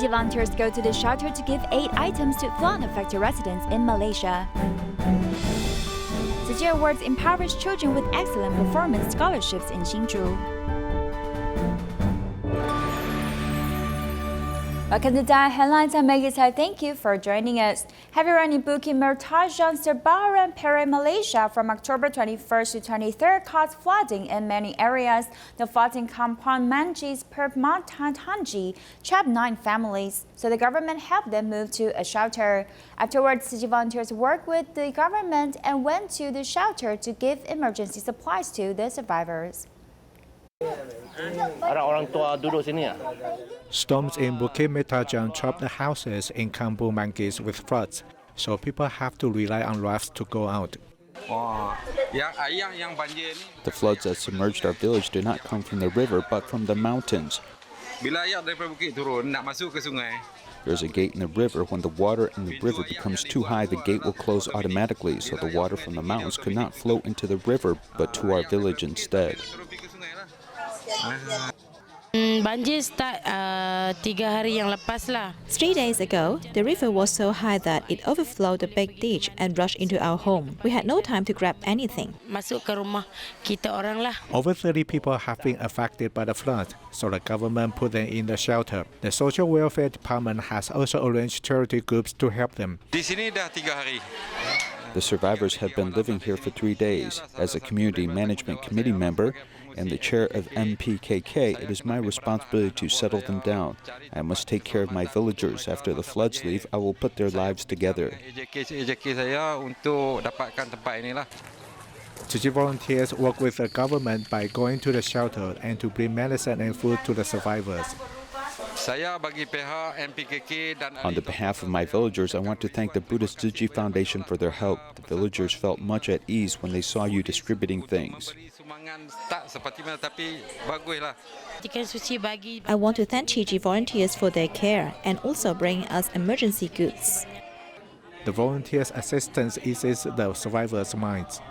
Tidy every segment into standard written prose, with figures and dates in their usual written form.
Tzu Chi volunteers go to the shelter to give aid items to flood-affected residents in Malaysia. Tzu Chi awards impoverished children with excellent performance scholarships in Hsinchu. Welcome to DaAi Headlines. I'm Maggie Tsai. Thank you for joining us. Heavy rain in Bukit Mertajam, Seberang Perai, Malaysia from October 21st to 23rd caused flooding in many areas. The flood in Kampung Manggis, Permatang Tinggi, trapped 9 families, so the government helped them move to a shelter. Afterwards, Tzu Chi volunteers worked with the government and went to the shelter to give emergency supplies to the survivors. Storms in Bukit Mertajam trapped the houses in Kampung Manggis with floods, so people have to rely on rafts to go out. The floods that submerged our village did not come from the river, but from the mountains. There's a gate in the river. When the water in the river becomes too high, the gate will close automatically, so the water from the mountains could not flow into the river, but to our village instead. 3 days ago, the river was so high that it overflowed the big ditch and rushed into our home. We had no time to grab anything. Over 30 people have been affected by the flood, so the government put them in the shelter. The Social Welfare Department has also arranged charity groups to help them. The survivors have been living here for 3 days. As a community management committee member and the chair of MPKK, it is my responsibility to settle them down. I must take care of my villagers. After the floods leave, I will put their lives together. Tzu Chi volunteers work with the government by going to the shelter and to bring medicine and food to the survivors. On the behalf of my villagers, I want to thank the Buddhist Tzu Chi Foundation for their help. The villagers felt much at ease when they saw you distributing things. I want to thank Tzu Chi volunteers for their care and also bringing us emergency goods. The volunteers' assistance eases the survivors' minds.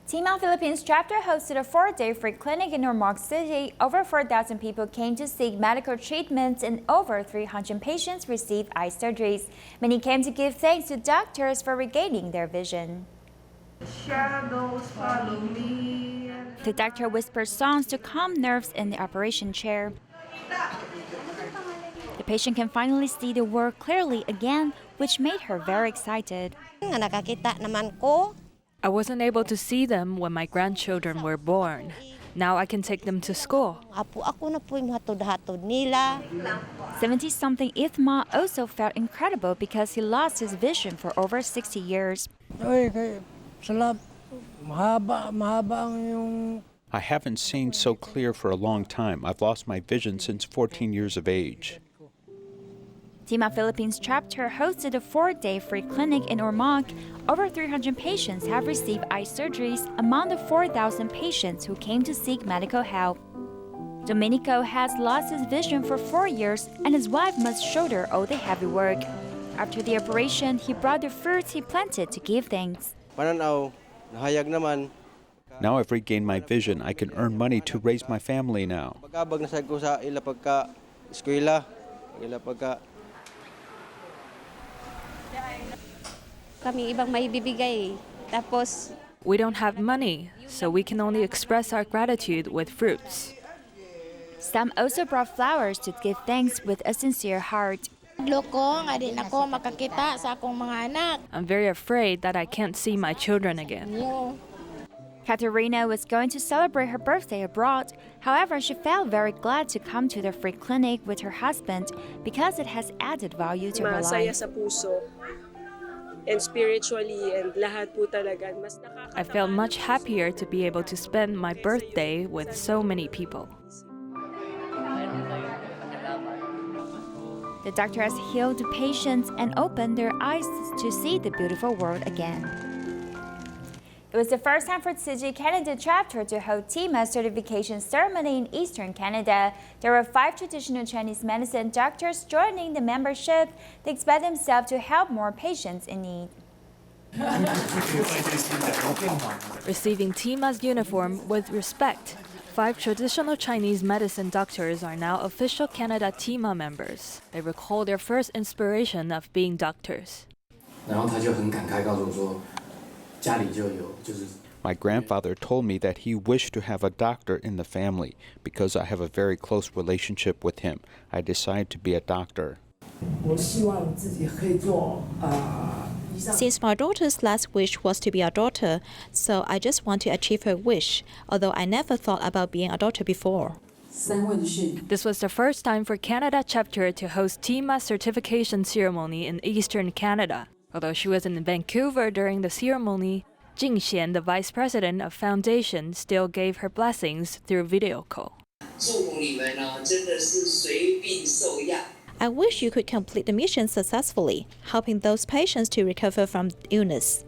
TIMA Philippines Chapter hosted a 4-day free clinic in Ormoc City. Over 4,000 people came to seek medical treatments and over 300 patients received eye surgeries. Many came to give thanks to doctors for regaining their vision. Shadows follow me. The doctor whispered songs to calm nerves in the operation chair. The patient can finally see the world clearly again, which made her very excited. I wasn't able to see them when my grandchildren were born. Now I can take them to school. 70-something Ithma also felt incredible because he lost his vision for over 60 years. I haven't seen so clear for a long time. I've lost my vision since 14 years of age. TIMA Philippines Chapter hosted a 4-day free clinic in Ormoc. Over 300 patients have received eye surgeries among the 4,000 patients who came to seek medical help. Domenico has lost his vision for 4 years and his wife must shoulder all the heavy work. After the operation, he brought the fruits he planted to give thanks. Now I've regained my vision. I can earn money to raise my family now. We don't have money, so we can only express our gratitude with fruits. Some also brought flowers to give thanks with a sincere heart. I'm very afraid that I can't see my children again. Katerina was going to celebrate her birthday abroad. However, she felt very glad to come to the free clinic with her husband because it has added value to her life. And spiritually and lahat po talaga mas I felt much happier to be able to spend my birthday with so many people. The doctor has healed the patients and opened their eyes to see the beautiful world again. It was the first time for Tzu Chi Canada Chapter to hold TIMA certification ceremony in Eastern Canada. There were 5 traditional Chinese medicine doctors joining the membership. They expect themselves to help more patients in need. Receiving TIMA's uniform with respect, 5 traditional Chinese medicine doctors are now official Canada TIMA members. They recall their first inspiration of being doctors. My grandfather told me that he wished to have a doctor in the family. Because I have a very close relationship with him, I decided to be a doctor. Since my daughter's last wish was to be a doctor, so I just want to achieve her wish, although I never thought about being a doctor before. This was the first time for Canada chapter to host TIMA certification ceremony in Eastern Canada. Although she was in Vancouver during the ceremony, Jing Xian, the vice president of Foundation, still gave her blessings through video call. I wish you could complete the mission successfully, helping those patients to recover from illness.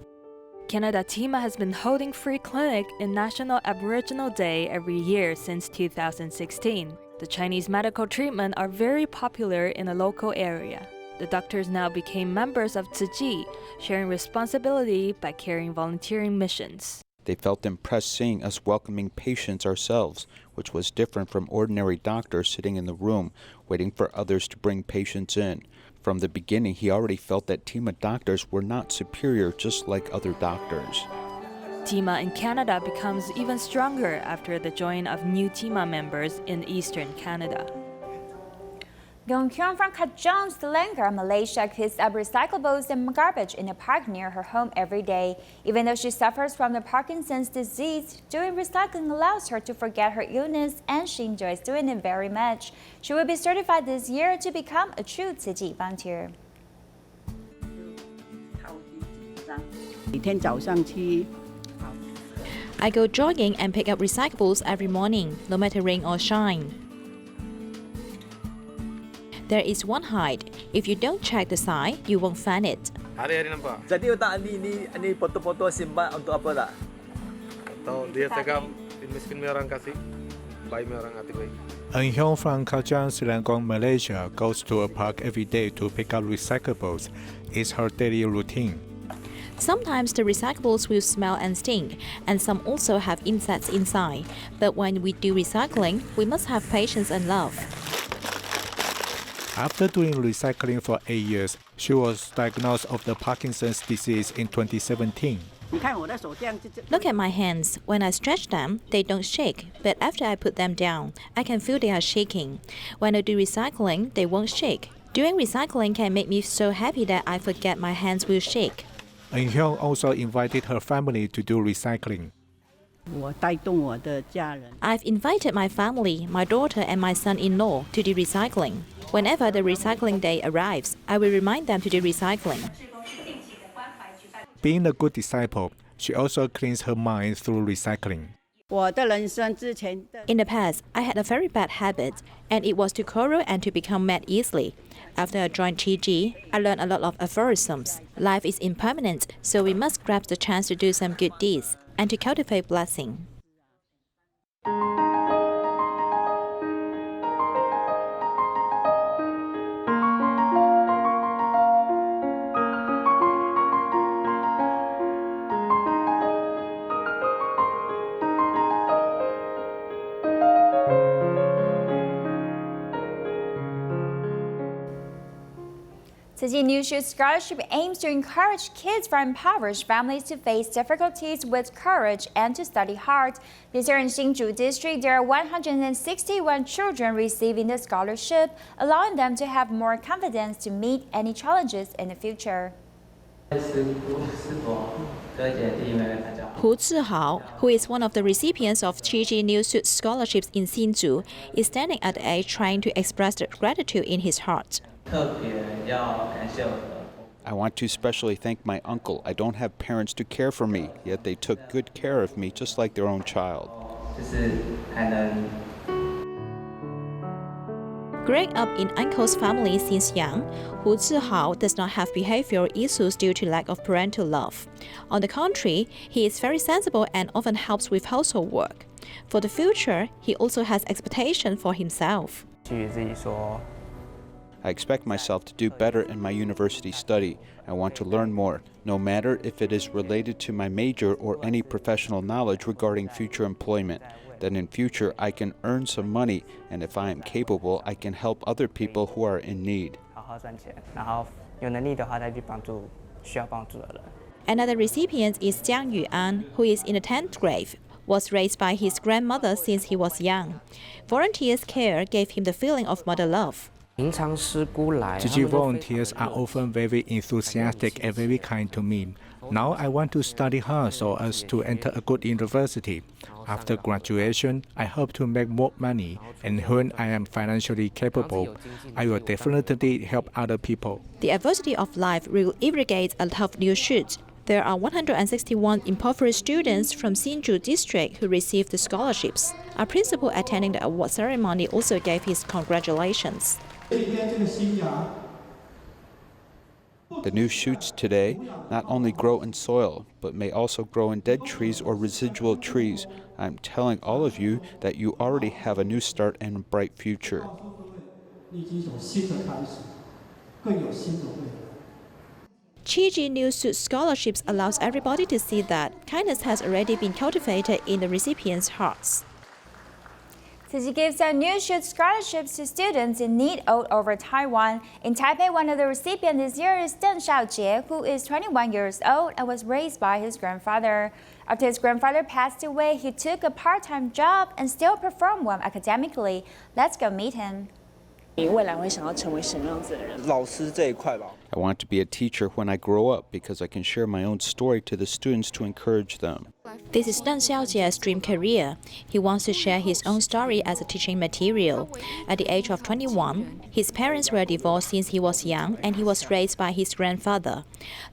Canada TIMA has been holding free clinic in National Aboriginal Day every year since 2016. The Chinese medical treatment are very popular in the local area. The doctors now became members of Tzu Chi, sharing responsibility by carrying volunteering missions. They felt impressed seeing us welcoming patients ourselves, which was different from ordinary doctors sitting in the room waiting for others to bring patients in. From the beginning, he already felt that TIMA doctors were not superior just like other doctors. TIMA in Canada becomes even stronger after the join of new TIMA members in Eastern Canada. Gong Kyung from Kajang, Selangor, Malaysia picks up recyclables and garbage in a park near her home every day. Even though she suffers from the Parkinson's disease, doing recycling allows her to forget her illness, and she enjoys doing it very much. She will be certified this year to become a true Tzu Chi volunteer. I go jogging and pick up recyclables every morning, no matter rain or shine. There is one hide. If you don't check the sign, you won't find it. Hari-hari nampak. Jadi otak ni foto-foto simpan untuk apa tak? Atau dia cakap miskin orang kasih, baik orang hati baik. Eun Hyung from Kajang, Selangor, Malaysia goes to a park every day to pick up recyclables. It's her daily routine. Sometimes the recyclables will smell and stink, and some also have insects inside. But when we do recycling, we must have patience and love. After doing recycling for 8 years, she was diagnosed of the Parkinson's disease in 2017. Look at my hands. When I stretch them, they don't shake. But after I put them down, I can feel they are shaking. When I do recycling, they won't shake. Doing recycling can make me so happy that I forget my hands will shake. Eun Hyung also invited her family to do recycling. I've invited my family, my daughter and my son-in-law to do recycling. Whenever the recycling day arrives, I will remind them to do recycling. Being a good disciple, she also cleans her mind through recycling. In the past, I had a very bad habit, and it was to quarrel and to become mad easily. After I joined Tzu Chi, I learned a lot of aphorisms. Life is impermanent, so we must grasp the chance to do some good deeds and to cultivate blessing. Tzu Chi Scholarship aims to encourage kids from impoverished families to face difficulties with courage and to study hard. This year in Hsinchu district, there are 161 children receiving the scholarship, allowing them to have more confidence to meet any challenges in the future. Hu Zihao, who is one of the recipients of Tzu Chi New Suit Scholarships in Hsinchu, is standing at the edge trying to express the gratitude in his heart. I want to especially thank my uncle. I don't have parents to care for me, yet they took good care of me just like their own child. Growing up in uncle's family since young, Hu Zihao does not have behavioral issues due to lack of parental love. On the contrary, he is very sensible and often helps with household work. For the future, he also has expectations for himself. I expect myself to do better in my university study. I want to learn more, no matter if it is related to my major or any professional knowledge regarding future employment. then in future I can earn some money, and if I am capable, I can help other people who are in need. Another recipient is Jiang Yuan, who is in the 10th grade, was raised by his grandmother since he was young. Volunteers' care gave him the feeling of mother love. Tzu Chi volunteers are often very enthusiastic and very kind to me. Now I want to study hard so as to enter a good university. After graduation, I hope to make more money, and when I am financially capable, I will definitely help other people. The adversity of life will irrigate a tough new shoot. There are 161 impoverished students from Hsinchu district who received the scholarships. A principal attending the award ceremony also gave his congratulations. The new shoots today not only grow in soil, but may also grow in dead trees or residual trees. I'm telling all of you that you already have a new start and a bright future. Tzu Chi New Suit Scholarships allows everybody to see that kindness has already been cultivated in the recipients' hearts. Tzu Chi gives out new shoot scholarships to students in need all over Taiwan. In Taipei, one of the recipients this year is Xiao Jia, who is 21 years old and was raised by his grandfather. After his grandfather passed away, he took a part-time job and still performed well academically. Let's go meet him. I want to be a teacher when I grow up because I can share my own story to the students to encourage them. This is Xiao Jia's dream career. He wants to share his own story as a teaching material. At the age of 21, his parents were divorced since he was young, and he was raised by his grandfather.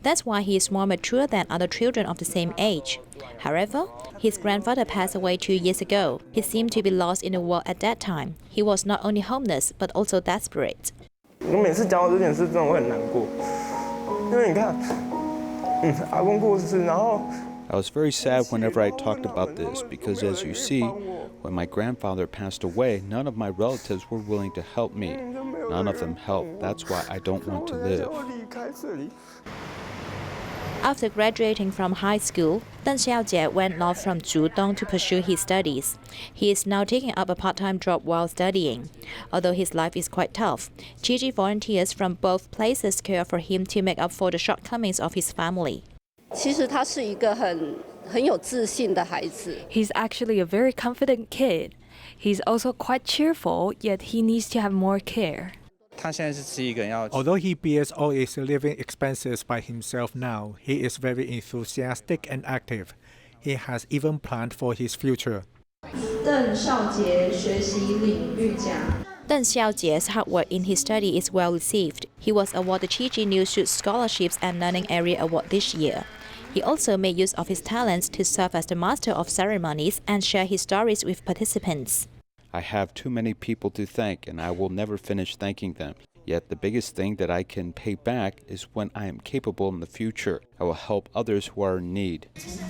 That's why he is more mature than other children of the same age. However, his grandfather passed away 2 years ago. He seemed to be lost in the world at that time. He was not only homeless, but also desperate. I was very sad whenever I talked about this because, as you see, when my grandfather passed away, none of my relatives were willing to help me. None of them helped. That's why I don't want to live. After graduating from high school, Xiao Jia went north from Zhudong to pursue his studies. He is now taking up a part-time job while studying. Although his life is quite tough, Tzu Chi volunteers from both places care for him to make up for the shortcomings of his family. He's actually a very confident kid. He's also quite cheerful, yet he needs to have more care. Although he bears all his living expenses by himself now, he is very enthusiastic and active. He has even planned for his future. Deng Xiao Jia's hard work in his study is well received. He was awarded Tzu Chi New Suit Scholarships and Learning Area Award this year. He also made use of his talents to serve as the master of ceremonies and share his stories with participants. I have too many people to thank, and I will never finish thanking them. Yet the biggest thing that I can pay back is when I am capable in the future. I will help others who are in need.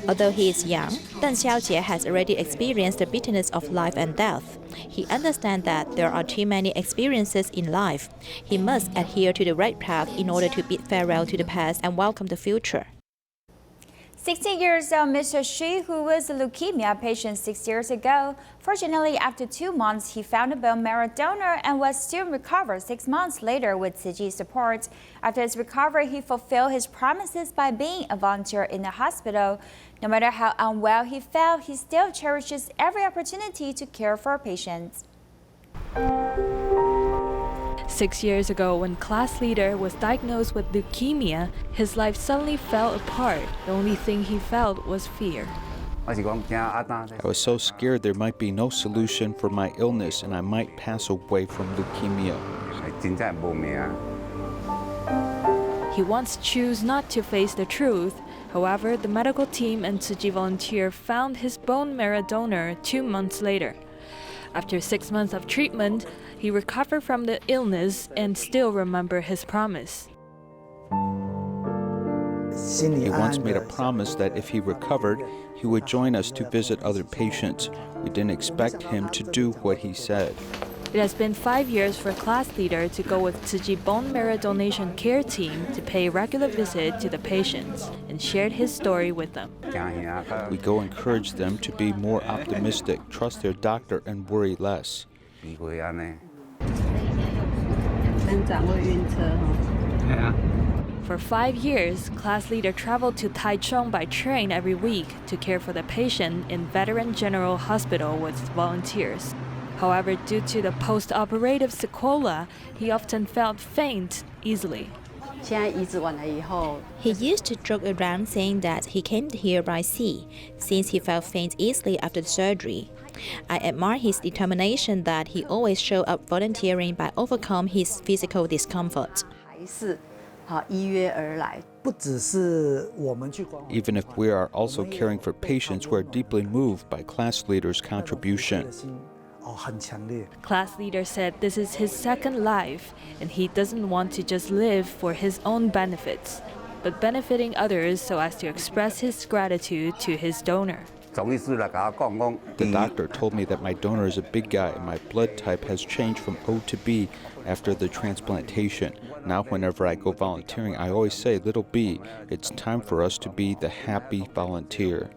Although he is young, Deng Xiao Jia has already experienced the bitterness of life and death. He understands that there are too many experiences in life. He must adhere to the right path in order to bid farewell to the past and welcome the future. 60 years old Mr. Shi, who was a leukemia patient 6 years ago, fortunately after 2 months he found a bone marrow donor and was still recovered 6 months later with Tzu Chi's support. After his recovery, he fulfilled his promises by being a volunteer in the hospital. No matter how unwell he felt, he still cherishes every opportunity to care for patients. 6 years ago, when class leader was diagnosed with leukemia, his life suddenly fell apart. The only thing he felt was fear. I was so scared there might be no solution for my illness and I might pass away from leukemia. He once chose not to face the truth. However, the medical team and Tzu Chi volunteer found his bone marrow donor 2 months later. After 6 months of treatment, he recovered from the illness and still remembered his promise. He once made a promise that if he recovered, he would join us to visit other patients. We didn't expect him to do what he said. It has been 5 years for class leader to go with Tzu Chi bone marrow donation care team to pay regular visit to the patients and shared his story with them. We go encourage them to be more optimistic, trust their doctor, and worry less. For 5 years, class leader traveled to Taichung by train every week to care for the patient in Veteran General Hospital with volunteers. However, due to the post-operative sequelae, he often felt faint easily. He used to joke around saying that he came here by sea, since he felt faint easily after the surgery. I admire his determination that he always showed up volunteering by overcome his physical discomfort. Even if we are also caring for patients, we are deeply moved by class leaders' contribution. Class leader said this is his second life, and he doesn't want to just live for his own benefits, but benefiting others so as to express his gratitude to his donor. The doctor told me that my donor is a big guy and my blood type has changed from O to B after the transplantation. Now whenever I go volunteering, I always say, "Little B, it's time for us to be the happy volunteer."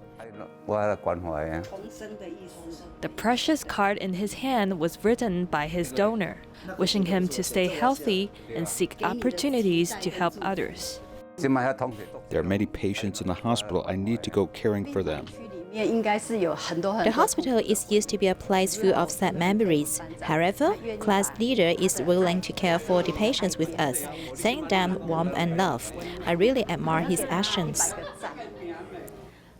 The precious card in his hand was written by his donor, wishing him to stay healthy and seek opportunities to help others. There are many patients in the hospital. I need to go caring for them. The hospital is used to be a place full of sad memories. However, class leader is willing to care for the patients with us, sending them warmth and love. I really admire his actions.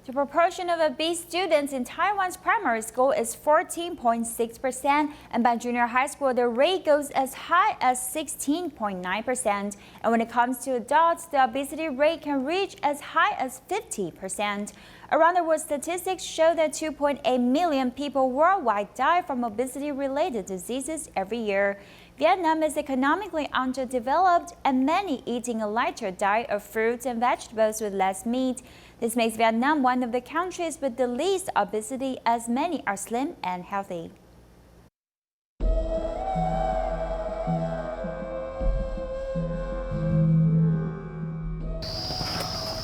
The proportion of obese students in Taiwan's primary school is 14.6%, and by junior high school, the rate goes as high as 16.9%. And when it comes to adults, the obesity rate can reach as high as 50%. Around the world, statistics show that 2.8 million people worldwide die from obesity-related diseases every year. Vietnam is economically underdeveloped, and many eating a lighter diet of fruits and vegetables with less meat. This makes Vietnam one of the countries with the least obesity, as many are slim and healthy.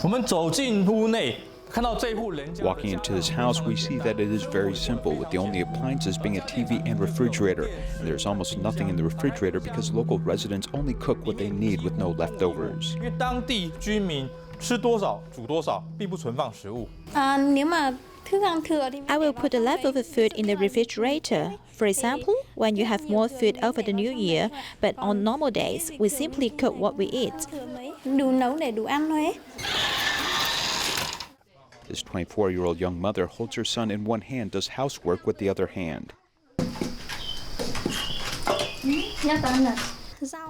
我们走进屋内。 Walking into this house, we see that it is very simple, with the only appliances being a TV and refrigerator. And there's almost nothing in the refrigerator because local residents only cook what they need with no leftovers. 因为当地居民吃多少煮多少，并不存放食物。 I will put the leftover food in the refrigerator. For example, when you have more food over the New Year, but on normal days, we simply cook what we eat. This 24-year-old young mother holds her son in one hand, does housework with the other hand.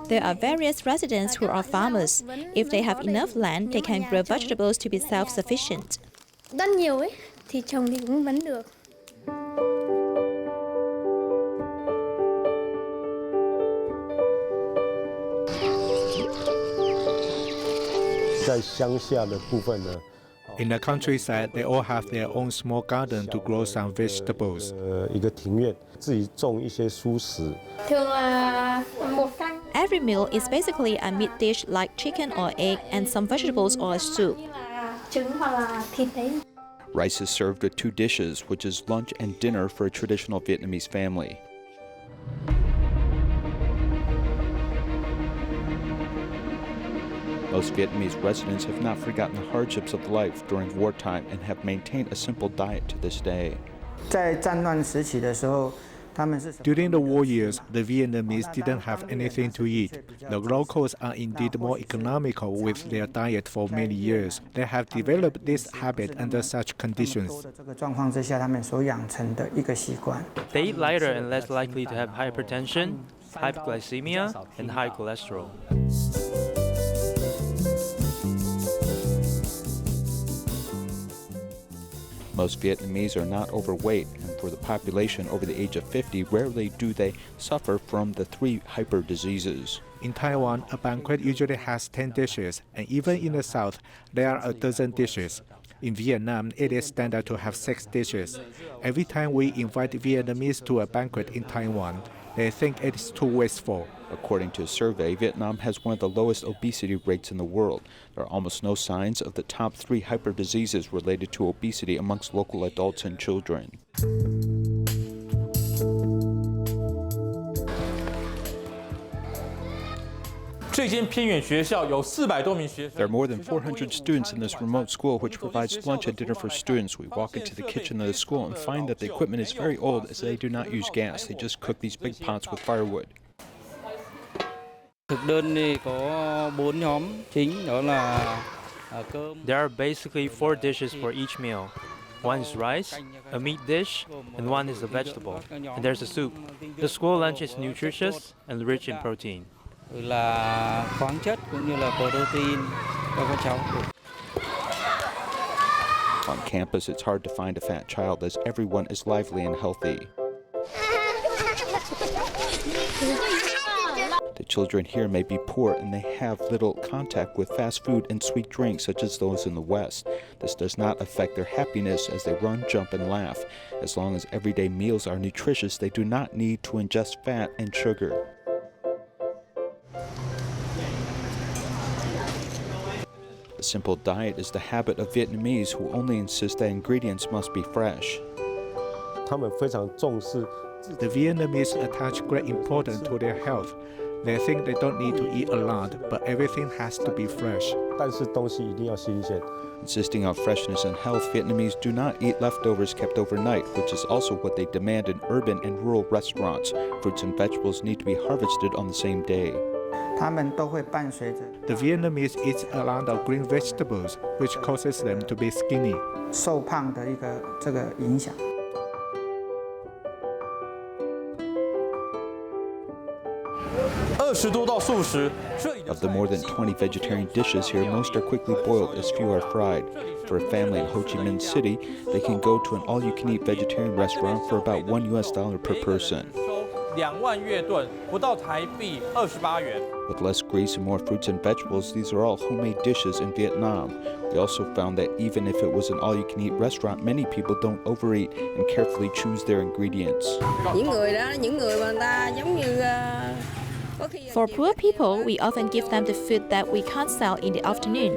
There are various residents who are farmers. If they have enough land, they can grow vegetables to be self-sufficient. In the countryside, they all have their own small garden to grow some vegetables. Every meal is basically a meat dish like chicken or egg and some vegetables or a soup. Rice is served with 2 dishes, which is lunch and dinner for a traditional Vietnamese family. Most Vietnamese residents have not forgotten the hardships of life during wartime and have maintained a simple diet to this day. During the war years, the Vietnamese didn't have anything to eat. The locals are indeed more economical with their diet for many years. They have developed this habit under such conditions. They eat lighter and less likely to have hypertension, hypoglycemia, and high cholesterol. Most Vietnamese are not overweight, and for the population over the age of 50, rarely do they suffer from the 3 hyper diseases. In Taiwan, a banquet usually has 10 dishes, and even in the south, there are a dozen dishes. In Vietnam, it is standard to have 6 dishes. Every time we invite Vietnamese to a banquet in Taiwan, They think it is too wasteful. According to a survey, Vietnam has one of the lowest obesity rates in the world. There are almost no signs of the top 3 hyper diseases related to obesity amongst local adults and children. There are more than 400 students in this remote school which provides lunch and dinner for students. We walk into the kitchen of the school and find that the equipment is very old as they do not use gas. They just cook these big pots with firewood. There are basically 4 dishes for each meal. One is rice, a meat dish, and one is a vegetable. And there's a soup. The school lunch is nutritious and rich in protein. On campus, it's hard to find a fat child as everyone is lively and healthy. The children here may be poor and they have little contact with fast food and sweet drinks such as those in the West. This does not affect their happiness as they run, jump, and laugh. As long as everyday meals are nutritious, they do not need to ingest fat and sugar. A simple diet is the habit of Vietnamese who only insist that ingredients must be fresh. The Vietnamese attach great importance to their health. They think they don't need to eat a lot, but everything has to be fresh. Insisting on freshness and health, Vietnamese do not eat leftovers kept overnight, which is also what they demand in urban and rural restaurants. Fruits and vegetables need to be harvested on the same day. The Vietnamese eat a lot of green vegetables, which causes them to be skinny. Of the more than 20 vegetarian dishes here, most are quickly boiled as few are fried. For a family in Ho Chi Minh City, they can go to an all-you-can-eat vegetarian restaurant for about $1 per person. With less grease and more fruits and vegetables, these are all homemade dishes in Vietnam. We also found that even if it was an all-you-can-eat restaurant, many people don't overeat and carefully choose their ingredients. For poor people, we often give them the food that we can't sell in the afternoon.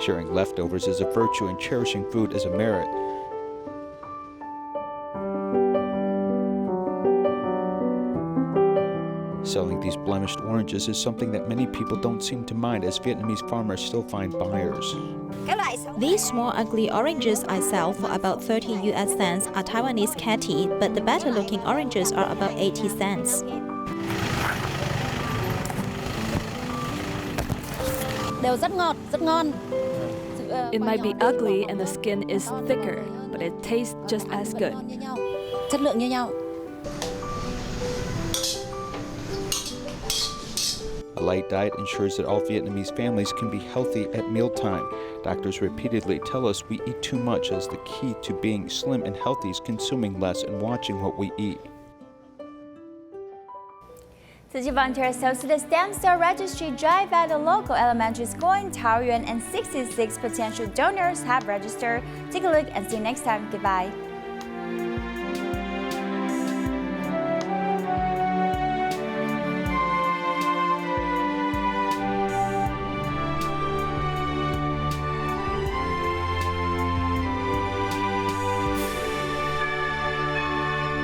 Sharing leftovers is a virtue and cherishing food is a merit. Selling these blemished oranges is something that many people don't seem to mind as Vietnamese farmers still find buyers. These small ugly oranges I sell for about 30 US cents are Taiwanese catty, but the better looking oranges are about 80 cents. It might be ugly and the skin is thicker, but it tastes just as good. A light diet ensures that all Vietnamese families can be healthy at mealtime. Doctors repeatedly tell us we eat too much as the key to being slim and healthy is consuming less and watching what we eat. Tzu Chi volunteers hosted a stem cell registry drive at the local elementary school in Taoyuan, and 66 potential donors have registered. Take a look and see you next time. Goodbye.